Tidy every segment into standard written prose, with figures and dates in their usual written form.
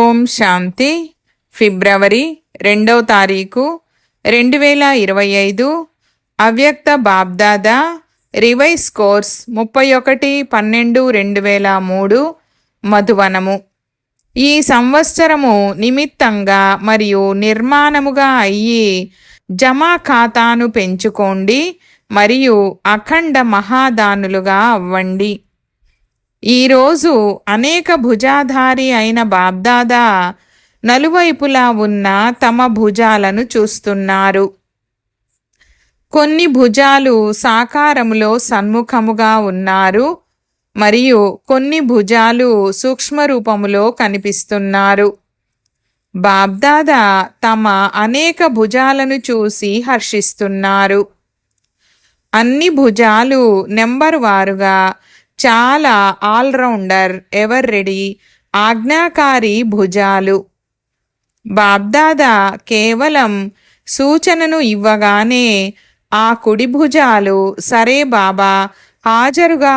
ఓం శాంతి. ఫిబ్రవరి 2వ తారీఖు 2025 అవ్యక్త బాబ్దాదా రివైజ్ కోర్స్ 31/12/2003 మధువనము. ఈ సంవత్సరము నిమిత్తంగా మరియు నిర్మాణముగా అయ్యి జమా ఖాతాను పెంచుకోండి మరియు అఖండ మహాదానులుగా అవ్వండి. ఈరోజు అనేక భుజాధారి అయిన బాబ్దాదా నలువైపులా ఉన్న తమ భుజాలను చూస్తున్నారు. కొన్ని భుజాలు సాకారములో సన్ముఖముగా ఉన్నారు మరియు కొన్ని భుజాలు సూక్ష్మ రూపములో కనిపిస్తున్నారు. బాబ్దాదా తమ అనేక భుజాలను చూసి హర్షిస్తున్నారు. అన్ని భుజాలు నెంబర్ వారుగా చాలా ఆల్రౌండర్, ఎవర్ రెడీ, ఆజ్ఞాకారి భుజాలు. బాబ్దాదా కేవలం సూచనను ఇవ్వగానే ఆ కుడి భుజాలు సరే బాబా, హాజరుగా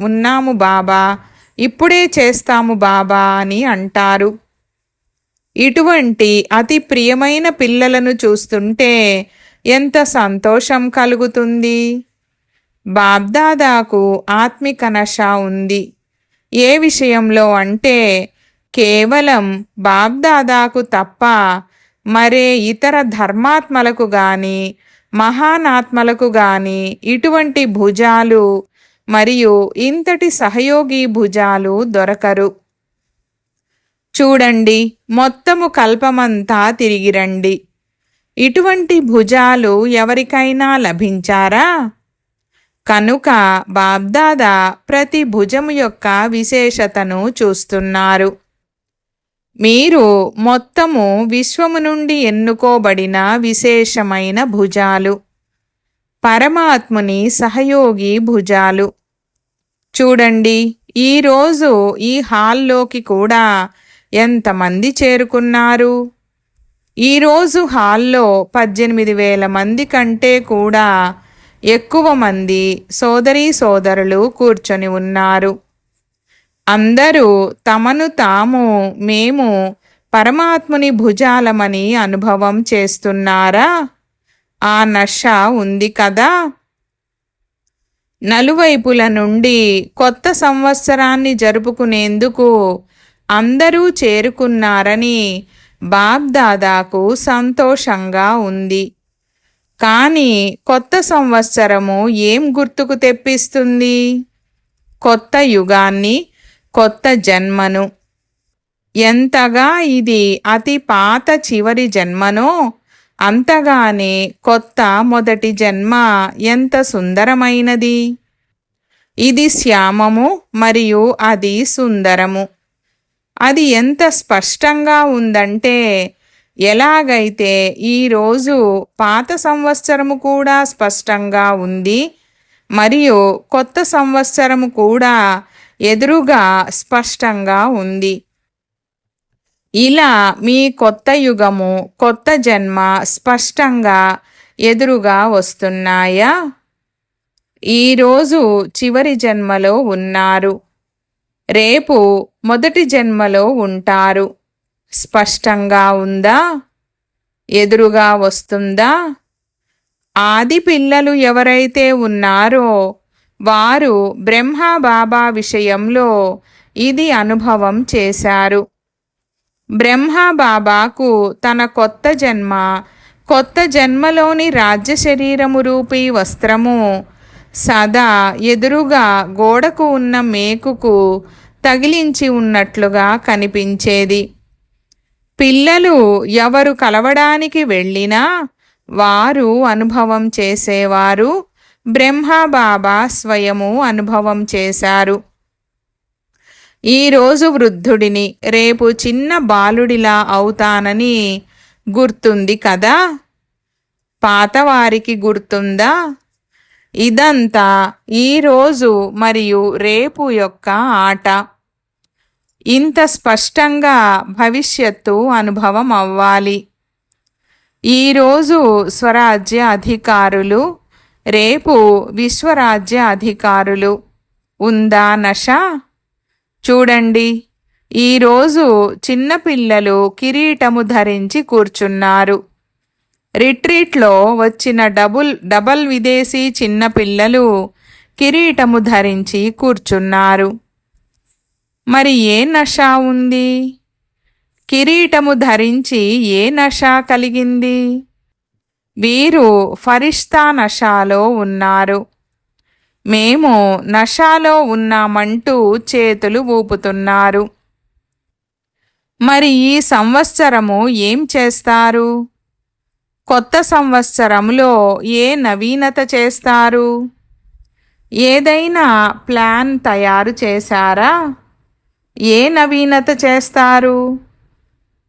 ఉన్నాము బాబా, ఇప్పుడే చేస్తాము బాబా అని అంటారు. ఇటువంటి అతి ప్రియమైన పిల్లలను చూస్తుంటే ఎంత సంతోషం కలుగుతుంది. బాబ్దాదాకు ఆత్మిక నష ఉంది. ఏ విషయంలో అంటే కేవలం బాబ్దాదాకు తప్ప మరే ఇతర ధర్మాత్మలకు గాని మహానాత్మలకు గాని ఇటువంటి భుజాలు మరియు ఇంతటి సహయోగి భుజాలు దొరకరు. చూడండి, మొత్తము కల్పమంతా తిరిగిరండి. ఇటువంటి భుజాలు ఎవరికైనా లభించారా? కనుక బాబ్దాదా ప్రతి భుజము యొక్క విశేషతను చూస్తున్నారు. మీరు మొత్తము విశ్వము నుండి ఎన్నుకోబడిన విశేషమైన భుజాలు, పరమాత్ముని సహయోగి భుజాలు. చూడండి, ఈరోజు ఈ హాల్లోకి కూడా ఎంతమంది చేరుకున్నారు. ఈరోజు హాల్లో 18,000 మంది కంటే కూడా ఎక్కువ మంది సోదరీ సోదరులు కూర్చొని ఉన్నారు. అందరూ తమను తాము మేము పరమాత్ముని భుజాలమని అనుభవం చేస్తున్నారా? ఆ నష ఉంది కదా. నలువైపుల నుండి కొత్త సంవత్సరాన్ని జరుపుకునేందుకు అందరూ చేరుకున్నారని బాబ్దాదాకు సంతోషంగా ఉంది. కానీ కొత్త సంవత్సరము ఏం గుర్తుకు తెప్పిస్తుంది? కొత్త యుగాన్ని, కొత్త జన్మను. ఎంతగా ఇది అతి పాత చివరి జన్మనో అంతగానే కొత్త మొదటి జన్మ ఎంత సుందరమైనది. ఇది శ్యామము మరియు అది సుందరము. అది ఎంత స్పష్టంగా ఉందంటే, ఎలాగైతే ఈరోజు పాత సంవత్సరము కూడా స్పష్టంగా ఉంది మరియు కొత్త సంవత్సరము కూడా ఎదురుగా స్పష్టంగా ఉంది. ఇలా మీ కొత్త యుగము, కొత్త జన్మ స్పష్టంగా ఎదురుగా వస్తున్నాయా? ఈరోజు చివరి జన్మలో ఉన్నారు, రేపు మొదటి జన్మలో ఉంటారు. స్పష్టంగా ఉందా? ఎదురుగా వస్తుందా? ఆది పిల్లలు ఎవరైతే ఉన్నారో వారు బ్రహ్మ బాబా విషయంలో ఇది అనుభవం చేశారు. బ్రహ్మ బాబాకు తన కొత్త జన్మ, కొత్త జన్మలోని రాజ్య శరీరము రూపీ వస్త్రము సదా ఎదురుగా గోడకు ఉన్న మేకుకు తగిలించి ఉన్నట్లుగా కనిపించేది. పిల్లలు ఎవరు కలవడానికి వెళ్ళినా వారు అనుభవం చేసేవారు. బ్రహ్మ బాబా స్వయము అనుభవం చేశారు. ఈరోజు వృద్ధుడిని, రేపు చిన్న బాలుడిలా అవుతానని గుర్తుంది కదా. పాతవారికి గుర్తుందా? ఇదంతా ఈరోజు మరియు రేపు యొక్క ఆట. ఇంత స్పష్టంగా భవిష్యత్తు అనుభవం అవ్వాలి. ఈరోజు స్వరాజ్య అధికారులు, రేపు విశ్వరాజ్య అధికారులు. ఉందా నష? చూడండి, ఈరోజు చిన్నపిల్లలు కిరీటము ధరించి కూర్చున్నారు. రిట్రీట్లో వచ్చిన డబల్ విదేశీ చిన్నపిల్లలు కిరీటము ధరించి కూర్చున్నారు. మరి ఏ నష ఉంది? కిరీటము ధరించి ఏ నష కలిగింది? వీరు ఫరిష్తా నషాలో ఉన్నారు. మేము నషాలో ఉన్నామంటూ చేతులు ఊపుతున్నారు. మరి ఈ సంవత్సరము ఏం చేస్తారు? కొత్త సంవత్సరంలో ఏ నవీనత చేస్తారు? ఏదైనా ప్లాన్ తయారు చేశారా? ఏ నవీనత చేస్తారు?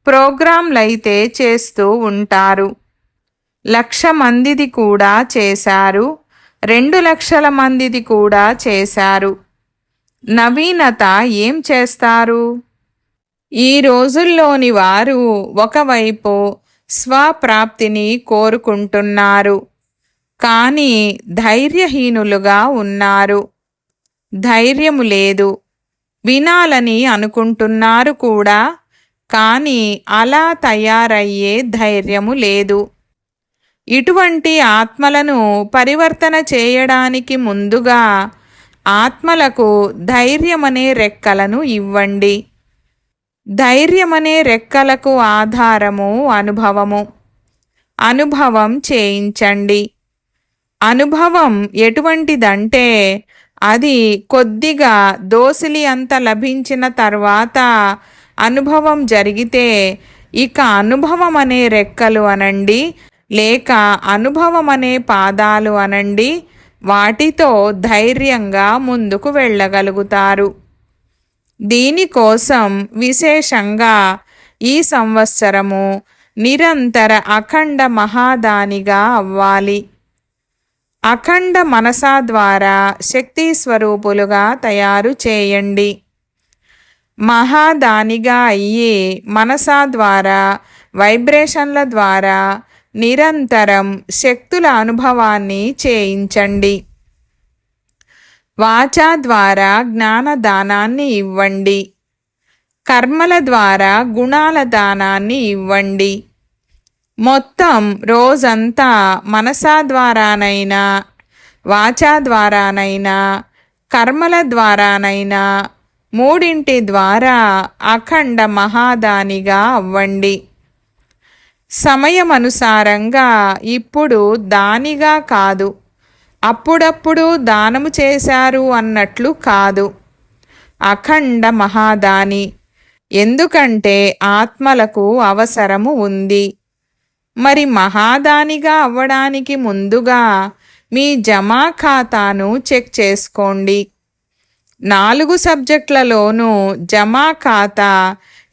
ప్రోగ్రాంలైతే చేస్తూ ఉంటారు. 1,00,000 మందిది కూడా చేశారు. 2,00,000 మందిది కూడా చేశారు. నవీనత ఏం చేస్తారు? ఈ రోజుల్లోని వారు ఒకవైపు స్వప్రాప్తిని కోరుకుంటున్నారు, కానీ ధైర్యహీనులుగా ఉన్నారు. ధైర్యము లేదు. వినాలని అనుకుంటున్నారు కూడా, కానీ అలా తయారయ్యే ధైర్యము లేదు. ఇటువంటి ఆత్మలను పరివర్తన చేయడానికి ముందుగా ఆత్మలకు ధైర్యమనే రెక్కలను ఇవ్వండి. ధైర్యమనే రెక్కలకు ఆధారము అనుభవము. అనుభవం చేయించండి. అనుభవం ఎటువంటిదంటే, అది కొద్దిగా దోసిలి అంత లభించిన తర్వాత అనుభవం జరిగితే ఇక అనుభవం అనే రెక్కలు అనండి, లేక అనుభవం అనే పాదాలు అనండి, వాటితో ధైర్యంగా ముందుకు వెళ్ళగలుగుతారు. దీనికోసం విశేషంగా ఈ సంవత్సరము నిరంతర అఖండ మహాదానిగా అవ్వాలి. అఖండ మనసా ద్వారా శక్తి స్వరూపులుగా తయారు చేయండి. మహాదానిగా అయ్యి మనసా ద్వారా, వైబ్రేషన్ల ద్వారా నిరంతరం శక్తుల అనుభవాన్ని చేయించండి. వాచా ద్వారా జ్ఞానదానాన్ని ఇవ్వండి. కర్మల ద్వారా గుణాల దానాన్ని ఇవ్వండి. మొత్తం రోజంతా మనసా ద్వారానైనా, వాచా ద్వారానైనా, కర్మల ద్వారానైనా, మూడింటి ద్వారా అఖండ మహాదానిగా అవ్వండి. సమయమనుసారంగా ఇప్పుడు దానిగా కాదు, అప్పుడప్పుడు దానము చేశారు అన్నట్లు కాదు, అఖండ మహాదాని. ఎందుకంటే ఆత్మలకు అవసరము ఉంది. మరి మహాదానిగా అవ్వడానికి ముందుగా మీ జమా ఖాతాను చెక్ చేసుకోండి. 4 సబ్జెక్టులలోనూ జమా ఖాతా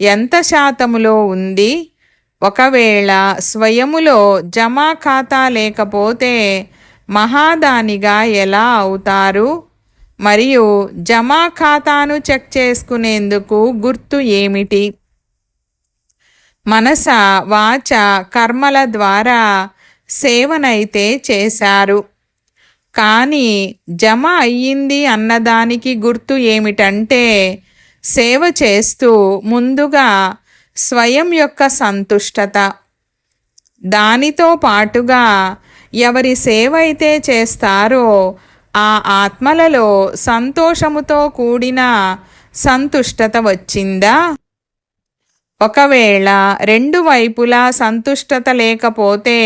ఎంత శాతములో ఉంది? ఒకవేళ స్వయములో జమా ఖాతా లేకపోతే మహాదానిగా ఎలా అవుతారు? మరియు జమా ఖాతాను చెక్ చేసుకునేందుకు గుర్తు ఏమిటి? మనస, వాచ, కర్మల ద్వారా సేవనైతే చేశారు, కానీ జమ అయ్యింది అన్నదానికి గుర్తు ఏమిటంటే, సేవ చేస్తూ ముందుగా స్వయం యొక్క సంతుష్టత, దానితో పాటుగా ఎవరి సేవ అయితే చేస్తారో ఆ ఆత్మలలో సంతోషముతో కూడిన సంతుష్టత వచ్చిందా? ఒకవేళ 2 వైపులా సంతుష్టత లేకపోతే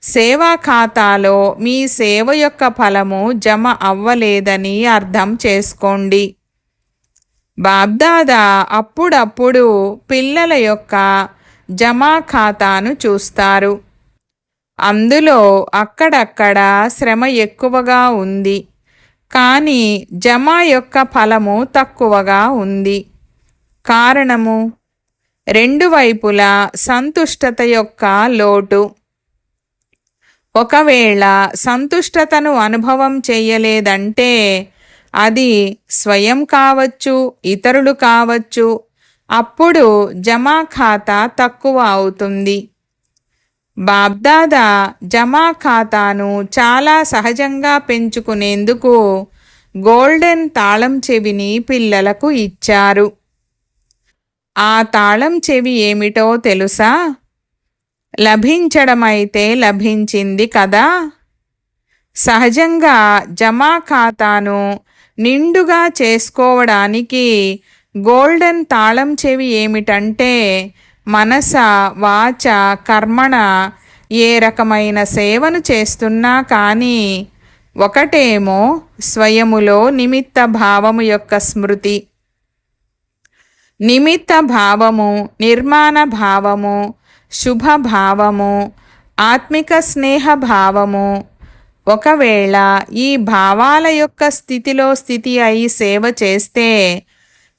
సేవా ఖాతాలో మీ సేవ యొక్క ఫలము జమ అవ్వలేదని అర్థం చేసుకోండి. బాబ్దాదా అప్పుడప్పుడు పిల్లల యొక్క జమా ఖాతాను చూస్తారు. అందులో అక్కడక్కడ శ్రమ ఎక్కువగా ఉంది, కానీ జమా యొక్క ఫలము తక్కువగా ఉంది. కారణము 2 వైపులా సంతుష్టత యొక్క లోటు. ఒకవేళ సంతుష్టతను అనుభవం చేయలేదంటే అది స్వయం కావచ్చు, ఇతరులు కావచ్చు, అప్పుడు జమా ఖాతా తక్కువ అవుతుంది. బాబ్దాదా జమా ఖాతాను చాలా సహజంగా పెంచుకునేందుకు గోల్డెన్ తాళం చెవిని పిల్లలకు ఇచ్చారు. ఆ తాళం చెవి ఏమిటో తెలుసా? లభించడమైతే లభించింది కదా. సహజంగా జమా ఖాతాను నిండుగా చేసుకోవడానికి గోల్డెన్ తాళం చెవి ఏమిటంటే మనస వాచ కర్మణ ఏ రకమైన సేవను చేస్తున్నా కానీ ఒకటేమో స్వయములో నిమిత్త భావము యొక్క స్మృతి. నిమిత్త భావము, నిర్మాణ భావము, శుభభావము, ఆత్మిక స్నేహ భావము. ఒకవేళ ఈ భావాల యొక్క స్థితిలో స్థితి అయి సేవ చేస్తే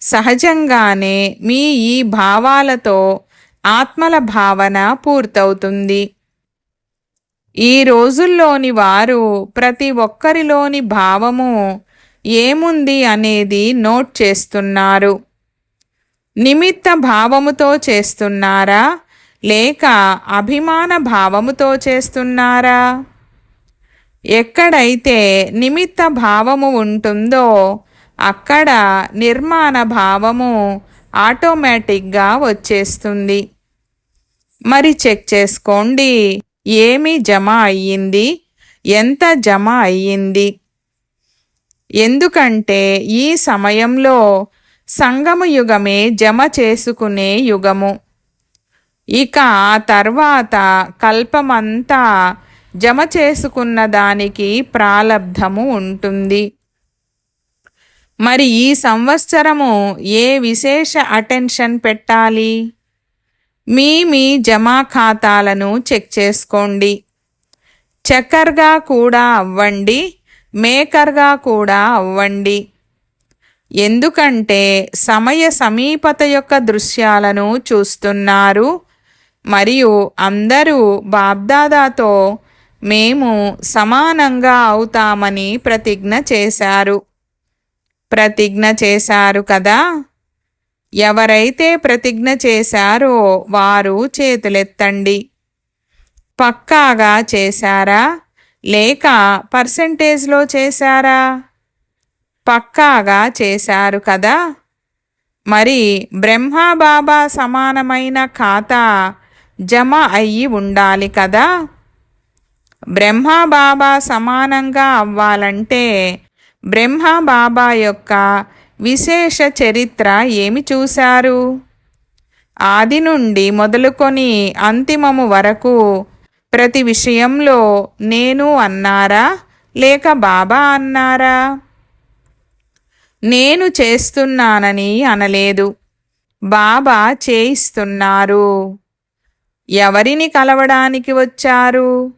సహజంగానే మీ ఈ భావాలతో ఆత్మల భావన పూర్తవుతుంది. ఈ రోజుల్లోని వారు ప్రతి ఒక్కరిలోని భావము ఏముంది అనేది నోట్ చేస్తున్నారు. నిమిత్త భావముతో చేస్తున్నారా లేక అభిమాన భావముతో చేస్తున్నారా? ఎక్కడైతే నిమిత్త భావము ఉంటుందో అక్కడ నిర్మాణ భావము ఆటోమేటిక్గా వచ్చేస్తుంది. మరి చెక్ చేసుకోండి, ఏమి జమ అయ్యింది, ఎంత జమ అయ్యింది. ఎందుకంటే ఈ సమయంలో సంగమ యుగమే జమ చేసుకునే యుగము. ఇక ఆ తర్వాత కల్పమంతా జమ చేసుకున్న దానికి ప్రాలబ్ధము ఉంటుంది. మరి ఈ సంవత్సరము ఏ విశేష అటెన్షన్ పెట్టాలి? మీ జమా ఖాతాలను చెక్ చేసుకోండి. చెక్కర్గా కూడా అవ్వండి, మేకర్గా కూడా అవ్వండి. ఎందుకంటే సమయ సమీపత యొక్క దృశ్యాలను చూస్తున్నారు మరియు అందరూ బాబ్దాదాతో మేము సమానంగా అవుతామని ప్రతిజ్ఞ చేశారు కదా. ఎవరైతే ప్రతిజ్ఞ చేశారో వారు చేతులెత్తండి. పక్కాగా చేశారా లేక పర్సెంటేజ్లో చేశారా? పక్కాగా చేశారు కదా. మరి బ్రహ్మబాబా సమానమైన ఖాతా జమ అయ్యి ఉండాలి కదా. బ్రహ్మబాబా సమానంగా అవ్వాలంటే బ్రహ్మబాబా యొక్క విశేష చరిత్ర ఏమి చూశారు? ఆది నుండి మొదలుకొని అంతిమము వరకు ప్రతి విషయంలో నేను అన్నారా లేక బాబా అన్నారా? నేను చేస్తున్నానని అనలేదు, బాబా చేయిస్తున్నారు. ఎవరిని కలవడానికి వచ్చారు?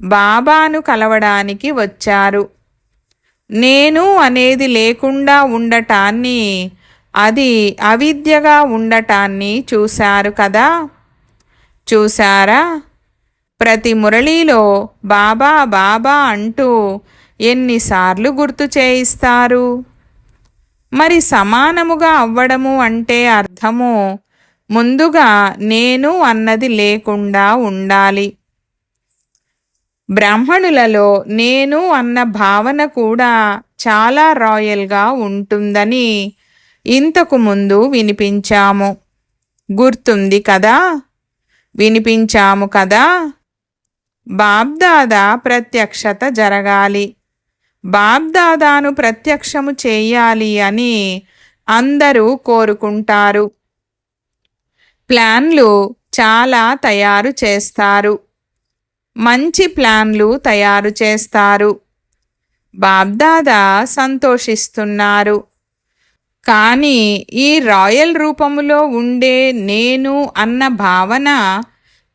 బాబాను కలవడానికి వచ్చారు. నేను అనేది లేకుండా ఉండటాన్ని, అది అవిద్యగా ఉండటాన్ని చూశారు కదా. చూశారా? ప్రతి మురళీలో బాబా బాబా అంటూ ఎన్నిసార్లు గుర్తు చేయిస్తారు? మరి సమానముగా అవ్వడము అంటే అర్థము ముందుగా నేను అన్నది లేకుండా ఉండాలి. బ్రాహ్మణులలో నేను అన్న భావన కూడా చాలా రాయల్గా ఉంటుందని ఇంతకు ముందు వినిపించాము. గుర్తుంది కదా? వినిపించాము కదా. బాబ్దాదా ప్రత్యక్షత జరగాలి, బాబ్దాదాను ప్రత్యక్షము చేయాలి అని అందరూ కోరుకుంటారు. ప్లాన్లు చాలా తయారు చేస్తారు, మంచి ప్లాన్లు తయారు చేస్తారు. బాబ్దాదా సంతోషిస్తున్నారు. కానీ ఈ రాయల్ రూపములో ఉండే నేను అన్న భావన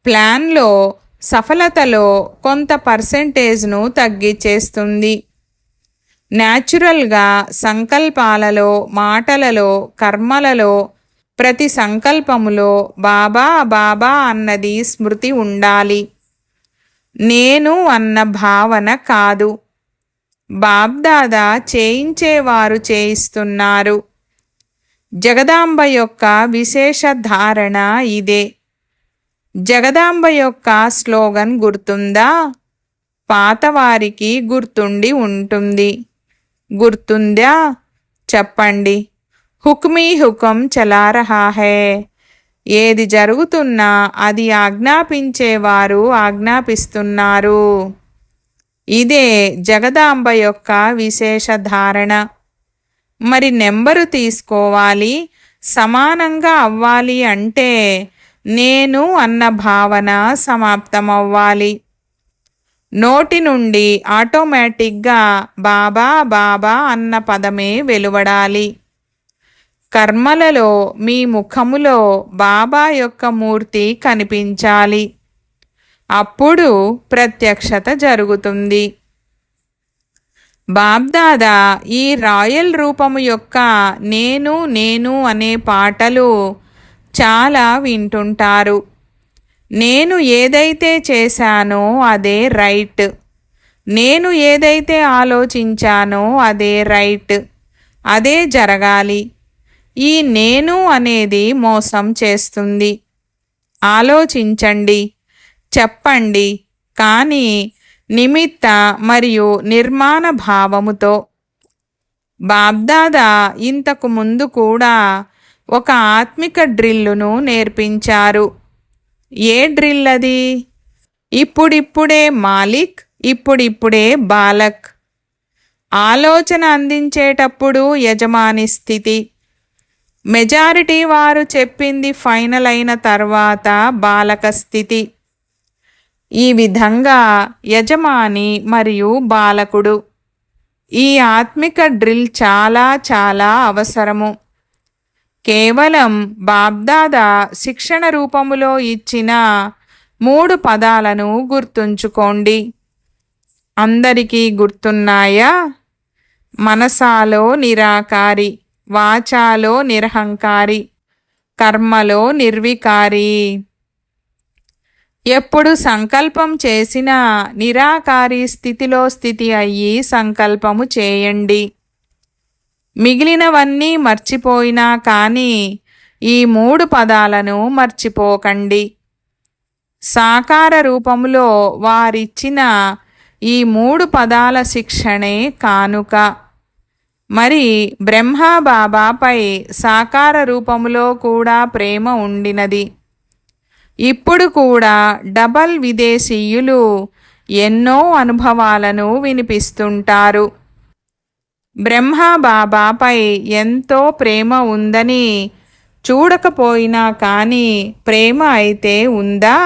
ప్లాన్లో సఫలతలో కొంత పర్సెంటేజ్ను తగ్గించేస్తుంది. న్యాచురల్గా సంకల్పాలలో, మాటలలో, కర్మలలో ప్రతి సంకల్పములో బాబా బాబా అన్నది స్మృతి ఉండాలి, నేను అన్న భావన కాదు. బాబ్దాదా చేయించేవారు చేయిస్తున్నారు. జగదాంబ యొక్క విశేష ధారణ ఇదే. జగదాంబ యొక్క స్లోగన్ గుర్తుందా? పాతవారికి గుర్తుండి ఉంటుంది. గుర్తుందా? చెప్పండి. హుక్మీ హుకం చలా రహా హై. ఏది జరుగుతున్నా అది ఆజ్ఞాపించేవారు ఆజ్ఞాపిస్తున్నారు. ఇదే జగదాంబ యొక్క విశేష ధారణ. మరి నెంబరు తీసుకోవాలి, సమానంగా అవ్వాలి అంటే నేను అన్న భావన సమాప్తమవ్వాలి. నోటి నుండి ఆటోమేటిక్గా బాబా బాబా అన్న పదమే వెలువడాలి. కర్మలలో మీ ముఖములో బాబా యొక్క మూర్తి కనిపించాలి. అప్పుడు ప్రత్యక్షత జరుగుతుంది. బాబ్దాదా ఈ రాయల్ రూపము యొక్క నేను నేను అనే పాటలు చాలా వింటుంటారు. నేను ఏదైతే చేశానో అదే రైట్, నేను ఏదైతే ఆలోచించానో అదే రైట్, అదే జరగాలి. ఈ నేను అనేది మోసం చేస్తుంది. ఆలోచించండి, చెప్పండి, కానీ నిమిత్త మరియు నిర్మాణ భావముతో. బాబ్దాదా ఇంతకు ముందు కూడా ఒక ఆత్మిక డ్రిల్లును నేర్పించారు. ఏ డ్రిల్ అది? ఇప్పుడిప్పుడే మాలిక్, ఇప్పుడిప్పుడే బాలక్. ఆలోచన అందించేటప్పుడు యజమాని స్థితి. మెజారిటీ వారు చెప్పింది ఫైనల్ అయిన తర్వాత బాలక స్థితి. ఈ విధంగా యజమాని మరియు బాలకుడు. ఈ ఆత్మిక డ్రిల్ చాలా చాలా అవసరము. కేవలం బాబ్దాదా శిక్షణ రూపములో ఇచ్చిన 3 పదాలను గుర్తుంచుకోండి. అందరికీ గుర్తున్నాయా? మనసాలో నిరాకారి, వాచాలో నిరహంకారి, కర్మలో నిర్వికారి. ఎప్పుడు సంకల్పం చేసినా నిరాకారి స్థితిలో స్థితి అయ్యి సంకల్పము చేయండి. మిగిలినవన్నీ మర్చిపోయినా కానీ ఈ 3 పదాలను మర్చిపోకండి. సాకార రూపములో వారిచ్చిన ఈ 3 పదాల శిక్షణే కానుక. మరి బ్రహ్మబాబాపై సాకార రూపములో కూడా ప్రేమ ఉండినది. ఇప్పుడు కూడా డబల్ విదేశీయులు ఎన్నో అనుభవాలను వినిపిస్తుంటారు. బ్రహ్మబాబాపై ఎంతో ప్రేమ ఉందని చూడకపోయినా కానీ ప్రేమ అయితే ఉందా?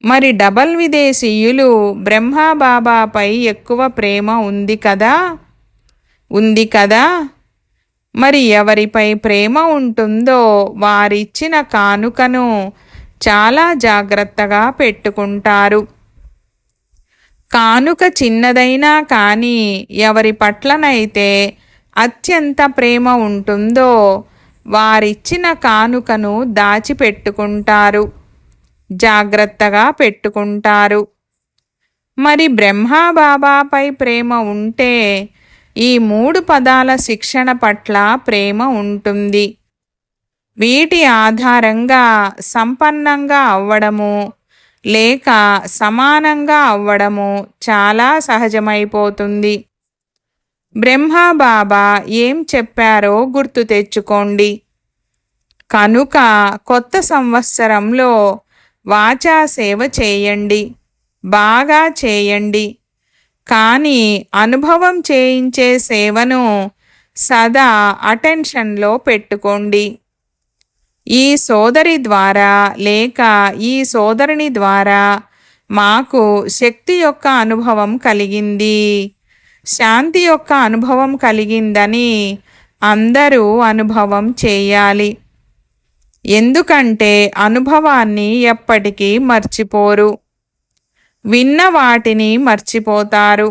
మరి డబల్ విదేశీయులు బ్రహ్మబాబాపై ఎక్కువ ప్రేమ ఉంది కదా? ఉంది కదా? మరి ఎవరిపై ప్రేమ ఉంటుందో వారిచ్చిన కానుకను చాలా జాగ్రత్తగా పెట్టుకుంటారు. కానుక చిన్నదైనా కానీ ఎవరి పట్లనైతే అత్యంత ప్రేమ ఉంటుందో వారిచ్చిన కానుకను దాచిపెట్టుకుంటారు, జాగ్రత్తగా పెట్టుకుంటారు. మరి బ్రహ్మబాబాపై ప్రేమ ఉంటే ఈ 3 పదాల శిక్షణ పట్ల ప్రేమ ఉంటుంది. వీటి ఆధారంగా సంపన్నంగా అవ్వడము లేక సమానంగా అవ్వడము చాలా సహజమైపోతుంది. బ్రహ్మబాబా ఏం చెప్పారో గుర్తు తెచ్చుకోండి. కనుక కొత్త సంవత్సరంలో వాచా సేవ చేయండి, బాగా చేయండి. కానీ అనుభవం చేయించే సేవను సదా అటెన్షన్లో పెట్టుకోండి. ఈ సోదరి ద్వారా లేక ఈ సోదరుని ద్వారా మాకు శక్తి యొక్క అనుభవం కలిగింది, శాంతి యొక్క అనుభవం కలిగిందని అందరూ అనుభవం చేయాలి. ఎందుకంటే అనుభవాన్ని ఎప్పటికీ మర్చిపోరు. విన్న వాటిని మర్చిపోతారు.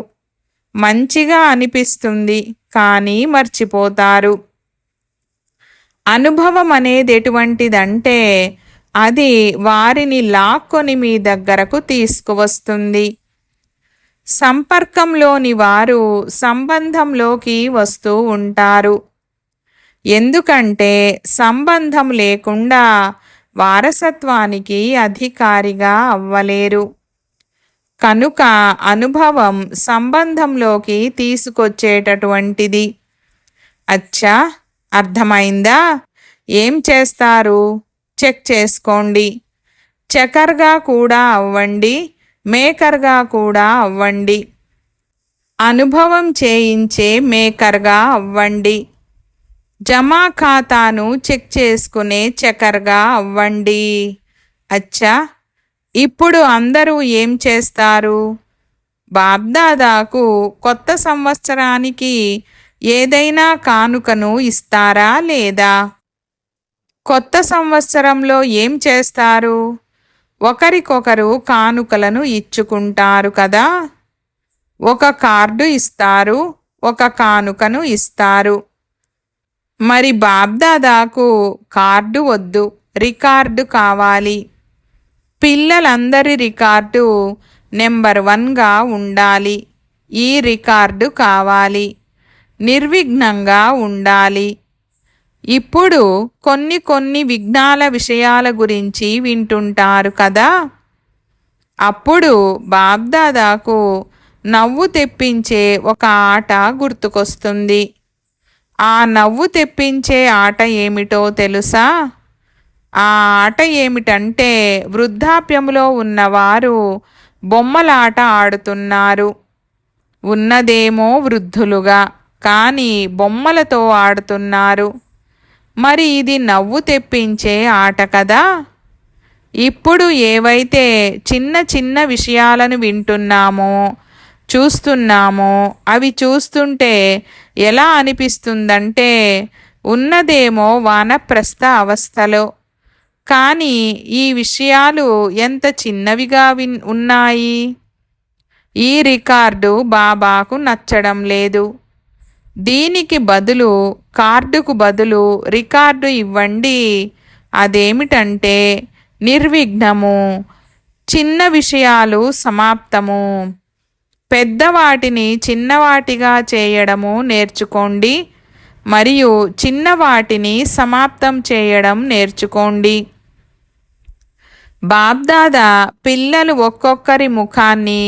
మంచిగా అనిపిస్తుంది కానీ మర్చిపోతారు. అనుభవం అనేది ఎటువంటిదంటే అది వారిని లాక్కొని మీ దగ్గరకు తీసుకువస్తుంది. సంపర్కంలోని వారు సంబంధంలోకి వస్తూ ఉంటారు. ఎందుకంటే సంబంధం లేకుండా వారసత్వానికి అధికారిగా అవ్వలేరు. కనుక అనుభవం సంబంధంలోకి తీసుకొచ్చేటటువంటిది. అచ్చా, అర్థమైందా? ఏం చేస్తారు? చెక్ చేసుకోండి. చెకర్గా కూడా అవ్వండి, మేకర్గా కూడా అవ్వండి. అనుభవం చేయించే మేకర్గా అవ్వండి. జమా ఖాతాను చెక్ చేసుకునే చెకర్గా అవ్వండి. అచ్చా, ఇప్పుడు అందరూ ఏం చేస్తారు? బాబ్దాదాకు కొత్త సంవత్సరానికి ఏదైనా కానుకను ఇస్తారా లేదా? కొత్త సంవత్సరంలో ఏం చేస్తారు? ఒకరికొకరు కానుకలను ఇచ్చుకుంటారు కదా. ఒక కార్డు ఇస్తారు, ఒక కానుకను ఇస్తారు. మరి బాబ్దాదాకు కార్డు వద్దు, రికార్డు కావాలి. పిల్లలందరి రికార్డు నెంబర్ 1గా ఉండాలి. ఈ రికార్డు కావాలి. నిర్విఘ్నంగా ఉండాలి. ఇప్పుడు కొన్ని విఘ్నాల విషయాల గురించి వింటుంటారు కదా. అప్పుడు బాబ్దాదాకు నవ్వు తెప్పించే ఒక ఆట గుర్తుకొస్తుంది. ఆ నవ్వు తెప్పించే ఆట ఏమిటో తెలుసా? ఆ ఆట ఏమిటంటే, వృద్ధాప్యంలో ఉన్నవారు బొమ్మలాట ఆడుతున్నారు. ఉన్నదేమో వృద్ధులుగా, కానీ బొమ్మలతో ఆడుతున్నారు. మరి ఇది నవ్వు తెప్పించే ఆట కదా. ఇప్పుడు ఏవైతే చిన్న విషయాలను వింటున్నామో, చూస్తున్నామో, అవి చూస్తుంటే ఎలా అనిపిస్తుందంటే, ఉన్నదేమో వానప్రస్థ అవస్థలో, కానీ ఈ విషయాలు ఎంత చిన్నవిగా ఉన్నాయి. ఈ రికార్డు బాబాకు నచ్చడం లేదు. దీనికి బదులు, కార్డుకు బదులు రికార్డు ఇవ్వండి. అదేమిటంటే, నిర్విఘ్నము, చిన్న విషయాలు సమాప్తము. పెద్దవాటిని చిన్నవాటిగా చేయడము నేర్చుకోండి, మరియు చిన్నవాటిని సమాప్తం చేయడం నేర్చుకోండి. బాబ్దాదా పిల్లలు ఒక్కొక్కరి ముఖాన్ని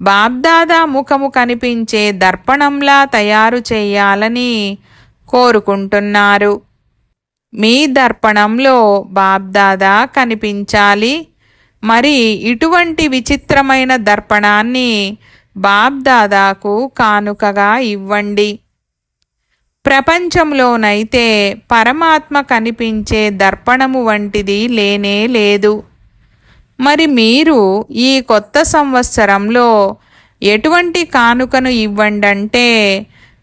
బాబ్దాదా ముఖము కనిపించే దర్పణంలా తయారు చేయాలని కోరుకుంటున్నారు. మీ దర్పణంలో బాబ్దాదా కనిపించాలి. మరి ఇటువంటి విచిత్రమైన దర్పణాన్ని బాబ్దాదాకు కానుకగా ఇవ్వండి. ప్రపంచంలోనైతే పరమాత్మ కనిపించే దర్పణము వంటిది లేనే లేదు. మరి మీరు ఈ కొత్త సంవత్సరంలో ఎటువంటి కానుకను ఇవ్వండంటే,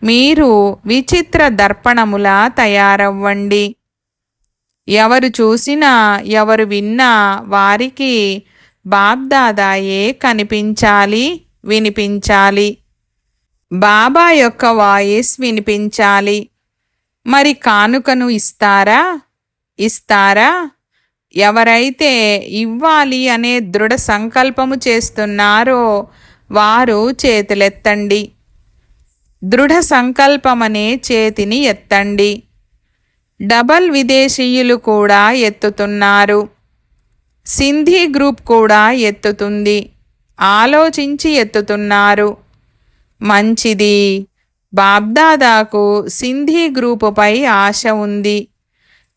మీరు విచిత్ర దర్పణములా తయారవ్వండి. ఎవరు చూసినా, ఎవరు విన్నా వారికి బాబ్దాదాయే కనిపించాలి, వినిపించాలి. బాబా యొక్క వాయిస్ వినిపించాలి. మరి కానుకను ఇస్తారా? ఎవరైతే ఇవ్వాలి అనే దృఢ సంకల్పము చేస్తున్నారో వారు చేతులెత్తండి. దృఢ సంకల్పమనే చేతిని ఎత్తండి. డబల్ విదేశీయులు కూడా ఎత్తుతున్నారు. సింధీ గ్రూప్ కూడా ఎత్తుతుంది. ఆలోచించి ఎత్తుతున్నారు. మంచిది. బాబ్దాదాకు సింధీ గ్రూపుపై ఆశ ఉంది.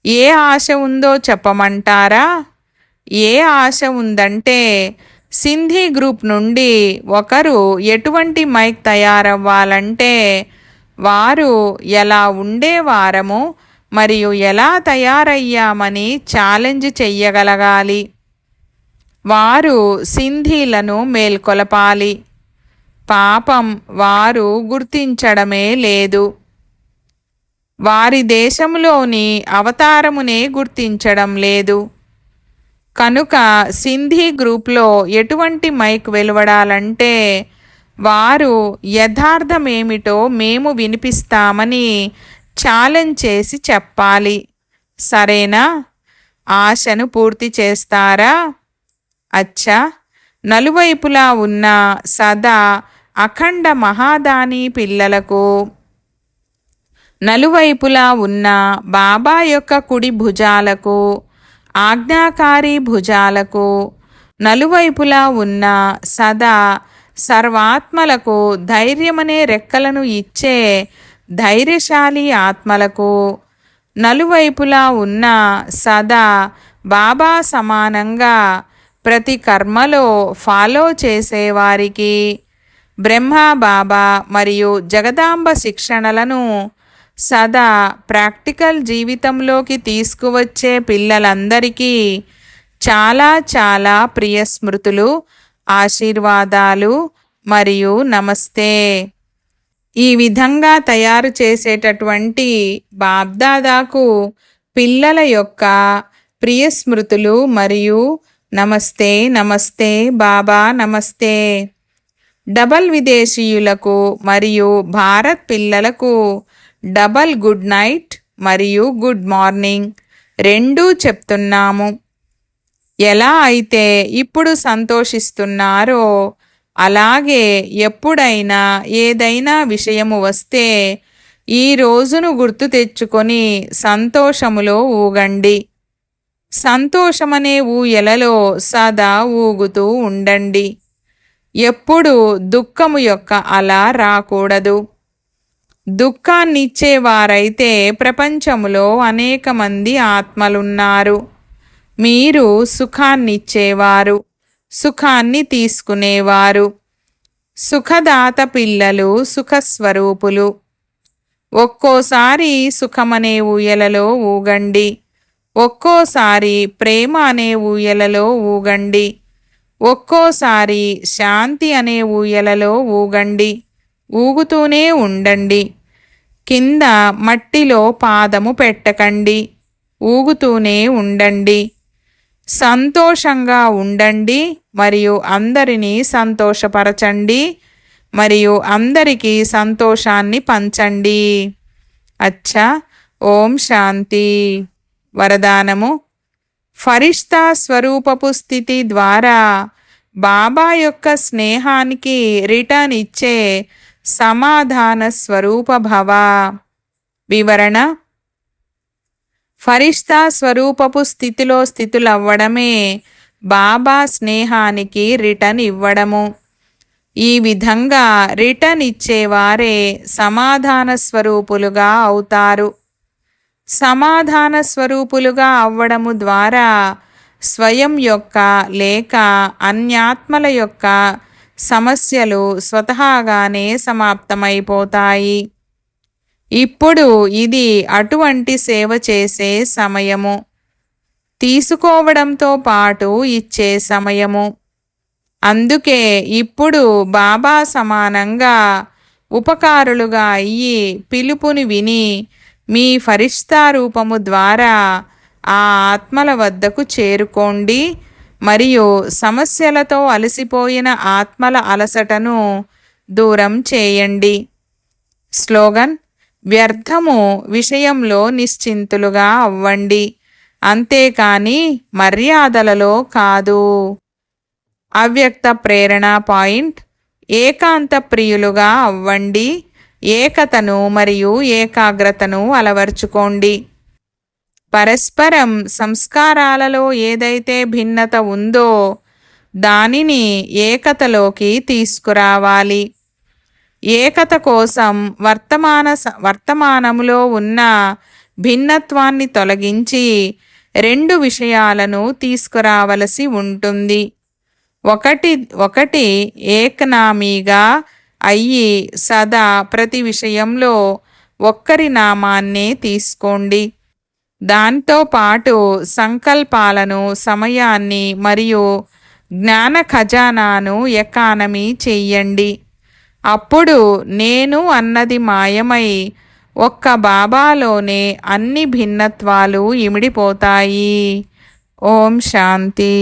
ఏ ఆశ ఉందో చెప్పమంటారా? ఏ ఆశ ఉందంటే, సింధీ గ్రూప్ నుండి ఒకరు ఎటువంటి మైక్ తయారవ్వాలంటే, వారు ఎలా ఉండేవారము మరియు ఎలా తయారయ్యామని ఛాలెంజ్ చెయ్యగలగాలి. వారు సింధీలను మేల్కొలపాలి. పాపం, వారు గుర్తించడమే లేదు. వారి దేశంలోని అవతారమునే గుర్తించడం లేదు. కనుక సింధీ గ్రూప్లో ఎటువంటి మైక్ వెలువడాలంటే, వారు యథార్థమేమిటో మేము వినిపిస్తామని ఛాలెంజ్ చేసి చెప్పాలి. సరేనా? ఆశను పూర్తి చేస్తారా? అచ్చా, నలువైపులా ఉన్న సదా అఖండ మహాదాని పిల్లలకు, నలువైపులా ఉన్న బాబా యొక్క కుడి భుజాలకు, ఆజ్ఞాకారి భుజాలకు, నలువైపులా ఉన్న సదా సర్వాత్మలకు ధైర్యమనే రెక్కలను ఇచ్చే ధైర్యశాలి ఆత్మలకు, నలువైపులా ఉన్న సదా బాబా సమానంగా ప్రతి కర్మలో ఫాలో చేసేవారికి బ్రహ్మ బాబా మరియు జగదాంబ శిక్షణలను సదా ప్రాక్టికల్ జీవితంలోకి తీసుకువచ్చే పిల్లలందరికీ చాలా చాలా ప్రియ స్మృతులు, ఆశీర్వాదాలు మరియు నమస్తే. ఈ విధంగా తయారు చేసేటటువంటి బాబ్దాదాకు పిల్లల యొక్క ప్రియ స్మృతులు మరియు నమస్తే నమస్తే బాబా నమస్తే. డబల్ విదేశీయులకు మరియు భారత్ పిల్లలకు డబల్ గుడ్ నైట్ మరియు గుడ్ మార్నింగ్ రెండూ చెప్తున్నాము. ఎలా అయితే ఇప్పుడు సంతోషిస్తున్నారో అలాగే ఎప్పుడైనా ఏదైనా విషయము వస్తే ఈ రోజును గుర్తు తెచ్చుకొని సంతోషములో ఊగండి. సంతోషమనే ఊయలలో సదా ఊగుతూ ఉండండి. ఎప్పుడు దుఃఖము యొక్క అలా రాకూడదు. దుఃఖాన్నిచ్చేవారైతే ప్రపంచములో అనేక మంది ఆత్మలున్నారు. మీరు సుఖాన్నిచ్చేవారు, సుఖాన్ని తీసుకునేవారు. సుఖదాత పిల్లలు సుఖస్వరూపులు. ఒక్కోసారి సుఖమనే ఊయలలో ఊగండి, ఒక్కోసారి ప్రేమ అనే ఊయలలో ఊగండి, ఒక్కోసారి శాంతి అనే ఊయలలో ఊగండి. ఊగుతూనే ఉండండి. కింద మట్టిలో పాదము పెట్టకండి. ఊగుతూనే ఉండండి. సంతోషంగా ఉండండి మరియు అందరినీ సంతోషపరచండి మరియు అందరికీ సంతోషాన్ని పంచండి. అచ్చా, ఓం శాంతి. వరదానము: ఫరిష్తా స్వరూపపు స్థితి ద్వారా బాబా యొక్క స్నేహానికి రిటర్న్ ఇచ్చే సమాధాన స్వరూప భవ. వివరణ: ఫరిష్తా స్వరూపపు స్థితిలో స్థితులవ్వడమే బాబా స్నేహానికి రిటర్న్ ఇవ్వడము. ఈ విధంగా రిటర్న్ ఇచ్చేవారే సమాధాన స్వరూపులుగా అవుతారు. సమాధాన స్వరూపులుగా అవ్వడము ద్వారా స్వయం యొక్క లేక అన్యాత్మల యొక్క సమస్యలు స్వతహాగానే సమాప్తమైపోతాయి. ఇప్పుడు ఇది అటువంటి సేవ చేసే సమయము, తీసుకోవడంతో పాటు ఇచ్చే సమయము. అందుకే ఇప్పుడు బాబా సమానంగా ఉపకారులుగా అయ్యి పిలుపుని విని మీ ఫరిష్తా రూపము ద్వారా ఆ ఆత్మల వద్దకు చేరుకోండి మరియు సమస్యలతో అలసిపోయిన ఆత్మల అలసటను దూరం చేయండి. స్లోగన్: వ్యర్థము విషయంలో నిశ్చింతులుగా అవ్వండి, అంతేకాని మర్యాదలలో కాదు. అవ్యక్త ప్రేరణ పాయింట్: ఏకాంత ప్రియులుగా అవ్వండి. ఏకతను మరియు ఏకాగ్రతను అలవర్చుకోండి. పరస్పరం సంస్కారాలలో ఏదైతే భిన్నత ఉందో దానిని ఏకతలోకి తీసుకురావాలి. ఏకత కోసం వర్తమానములో ఉన్న భిన్నత్వాన్ని తొలగించి రెండు విషయాలను తీసుకురావలసి ఉంటుంది. ఒకటి ఏకనామీగా అయ్యి సదా ప్రతి విషయంలో ఒక్కరి నామాన్నే తీసుకోండి. దాంతో పాటు సంకల్పాలను, సమయాన్ని మరియు జ్ఞాన ఖజానాను ఎకానమీ చెయ్యండి. అప్పుడు నేను అన్నది మాయమై ఒక్క బాబాలోనే అన్ని భిన్నత్వాలు ఇమిడిపోతాయి. ఓం శాంతి.